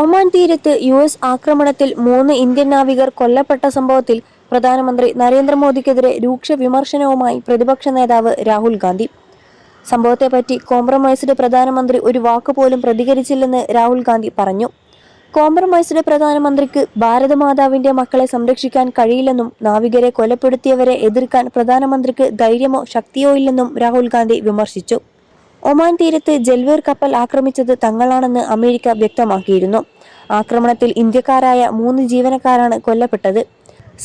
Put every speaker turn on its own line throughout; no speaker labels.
Oman തീരത്ത് US ആക്രമണത്തിൽ 3 Indian നാവികർ കൊല്ലപ്പെട്ട സംഭവത്തിൽ പ്രധാനമന്ത്രി നരേന്ദ്രമോദിക്കെതിരെ രൂക്ഷ വിമർശനവുമായി പ്രതിപക്ഷ നേതാവ് രാഹുൽ ഗാന്ധി. സംഭവത്തെപ്പറ്റി കോംപ്രമൈസ്ഡ് പ്രധാനമന്ത്രി ഒരു വാക്കുപോലും പ്രതികരിച്ചില്ലെന്ന് രാഹുൽ ഗാന്ധി പറഞ്ഞു. കോംപ്രമൈസ്ഡ് പ്രധാനമന്ത്രിക്ക് ഭാരതമാതാവിന്റെ മക്കളെ സംരക്ഷിക്കാൻ കഴിയില്ലെന്നും നാവികരെ കൊലപ്പെടുത്തിയവരെ എതിർക്കാൻ പ്രധാനമന്ത്രിക്ക് ധൈര്യമോ ശക്തിയോ ഇല്ലെന്നും രാഹുൽ ഗാന്ധി വിമർശിച്ചു. ഒമാൻ തീരത്ത് ജൽവീർ കപ്പൽ ആക്രമിച്ചത് തങ്ങളാണെന്ന് അമേരിക്ക വ്യക്തമാക്കിയിരുന്നു. ആക്രമണത്തിൽ ഇന്ത്യക്കാരായ 3 ജീവനക്കാരാണ് കൊല്ലപ്പെട്ടത്.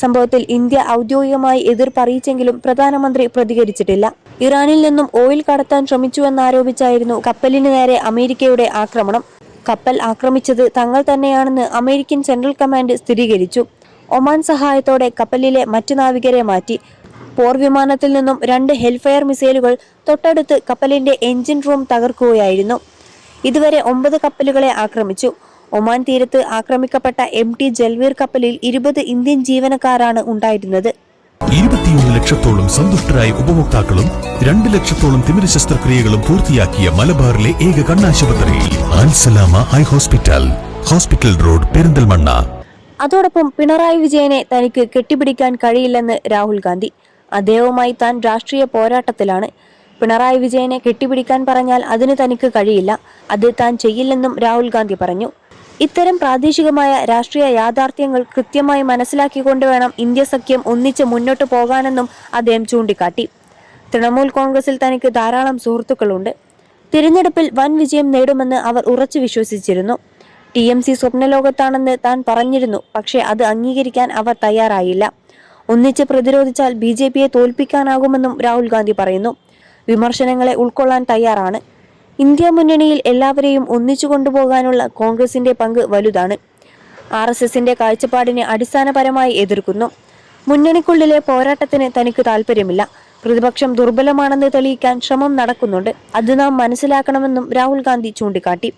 സംഭവത്തിൽ ഇന്ത്യ ഔദ്യോഗികമായി എതിർപ്പ് അറിയിച്ചെങ്കിലും പ്രധാനമന്ത്രി പ്രതികരിച്ചിട്ടില്ല. ഇറാനിൽ നിന്നും ഓയിൽ കടത്താൻ ശ്രമിച്ചുവെന്നാരോപിച്ചായിരുന്നു കപ്പലിന് നേരെ അമേരിക്കയുടെ ആക്രമണം. കപ്പൽ ആക്രമിച്ചത് തങ്ങൾ തന്നെയാണെന്ന് അമേരിക്കൻ സെൻട്രൽ കമാൻഡ് സ്ഥിരീകരിച്ചു. ഒമാൻ സഹായത്തോടെ കപ്പലിലെ മറ്റ് നാവികരെ മാറ്റി. പോർവിമാനത്തിൽ നിന്നും 2 ഹെൽഫയർ മിസൈലുകൾ തൊട്ടടുത്ത് കപ്പലിന്റെ എഞ്ചിൻ റൂം തകർക്കുകയായിരുന്നു. ഇതുവരെ 9 കപ്പലുകളെ ആക്രമിച്ചു. ഒമാൻ തീരത്ത് ആക്രമിക്കപ്പെട്ട MT ജൽവീർ കപ്പലിൽ 20 ഇന്ത്യൻ ജീവനക്കാരാണ് ഉണ്ടായിരുന്നത്.
21 ലക്ഷത്തോളം സന്തുഷ്ടരായ ഉപഭോക്താക്കളും 2 ലക്ഷത്തോളം തിമിര ശസ്ത്രക്രിയകളും പൂർത്തിയാക്കിയ മലബാറിലെ ഏക കണ്ണാശുപത്രി Al Salama high hospital, hospital road, Perinthalmanna.
അതോടൊപ്പം പിണറായി വിജയനെ തനിക്ക് കെട്ടിപ്പിടിക്കാൻ കഴിയില്ലെന്ന് രാഹുൽ ഗാന്ധി. അദ്ദേഹവുമായി താൻ രാഷ്ട്രീയ പോരാട്ടത്തിലാണ്. പിണറായി വിജയനെ കെട്ടിപ്പിടിക്കാൻ പറഞ്ഞാൽ അതിന് തനിക്ക് കഴിയില്ല. അത് താൻ ചെയ്യില്ലെന്നും രാഹുൽ ഗാന്ധി പറഞ്ഞു. ഇത്തരം പ്രാദേശികമായ രാഷ്ട്രീയ യാഥാർത്ഥ്യങ്ങൾ കൃത്യമായി മനസ്സിലാക്കിക്കൊണ്ട് വേണം ഇന്ത്യ സഖ്യം ഒന്നിച്ച് മുന്നോട്ട് പോകാനെന്നും അദ്ദേഹം ചൂണ്ടിക്കാട്ടി. തൃണമൂൽ കോൺഗ്രസിൽ തനിക്ക് ധാരാളം സുഹൃത്തുക്കളുണ്ട്. തിരഞ്ഞെടുപ്പിൽ വൻ വിജയം നേടുമെന്ന് അവർ ഉറച്ചു വിശ്വസിച്ചിരുന്നു. TMC സ്വപ്നലോകത്താണെന്ന് താൻ പറഞ്ഞിരുന്നു. പക്ഷേ അത് അംഗീകരിക്കാൻ അവർ തയ്യാറായില്ല. ഒന്നിച്ച് പ്രതിരോധിച്ചാൽ BJPയെ തോൽപ്പിക്കാനാകുമെന്നും രാഹുൽ ഗാന്ധി പറയുന്നു. വിമർശനങ്ങളെ ഉൾക്കൊള്ളാൻ തയ്യാറാണ്. ഇന്ത്യ മുന്നണിയിൽ എല്ലാവരെയും ഒന്നിച്ചു കൊണ്ടുപോകാനുള്ള കോൺഗ്രസിന്റെ പങ്ക് വലുതാണ്. RSSന്റെ കാഴ്ചപ്പാടിനെ അടിസ്ഥാനപരമായി എതിർക്കുന്നു. മുന്നണിക്കുള്ളിലെ പോരാട്ടത്തിന് തനിക്ക് താല്പര്യമില്ല. പ്രതിപക്ഷം ദുർബലമാണെന്ന് തെളിയിക്കാൻ ശ്രമം നടക്കുന്നുണ്ട്. അത് നാം മനസ്സിലാക്കണമെന്നും രാഹുൽ ഗാന്ധി ചൂണ്ടിക്കാട്ടി.